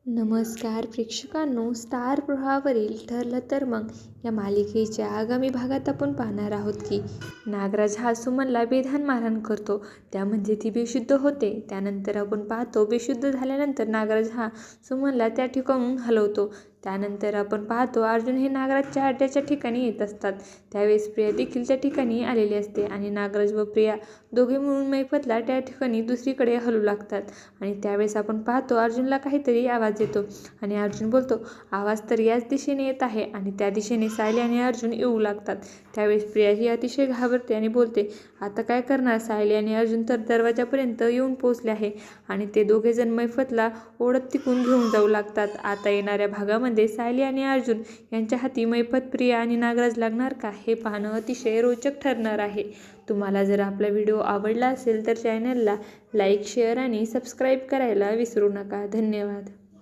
नमस्कार प्रेक्षकांनो, स्टार प्रवाहावरील ठरलं तर मग या मालिकेच्या आगामी भागात आपण पाहणार आहोत की नागराज हा सुमनला बेधान मारहाण करतो, त्यामध्ये ती बेशुद्ध होते. त्यानंतर आपण पाहतो बेशुद्ध झाल्यानंतर नागराज हा सुमनला त्या ठिकाणून हलवतो. त्यानंतर आपण पाहतो अर्जुन हे नागराजच्या अड्ड्याच्या ठिकाणी येत असतात. त्यावेळेस प्रिया देखील त्या ठिकाणी आलेली असते आणि नागराज व प्रिया दोघे मिळून मैफतला त्या ठिकाणी दुसरीकडे हलू लागतात. आणि त्यावेळेस आपण पाहतो अर्जुनला काहीतरी आवाज येतो आणि अर्जुन बोलतो, आवाज तर याच दिशेने येत आहे. आणि त्या दिशेने सायली आणि अर्जुन येऊ लागतात. त्यावेळेस प्रिया ही अतिशय घाबरते आणि बोलते, आता काय करणार. सायली आणि अर्जुन तर दरवाजापर्यंत येऊन पोहोचले आहे आणि ते दोघेजण मैफतला ओढत तिकून घेऊन जाऊ लागतात. आता येणाऱ्या भागामध्ये सायली आणि अर्जुन यांच्या हाती मैफत प्रिया आणि नागराज लागणार का, हे पाहणं अतिशय रोचक ठरणार आहे. तुम्हाला जर आपला व्हिडिओ आवडला असेल तर चॅनलला लाईक, शेअर आणि सबस्क्राईब करायला विसरू नका. धन्यवाद.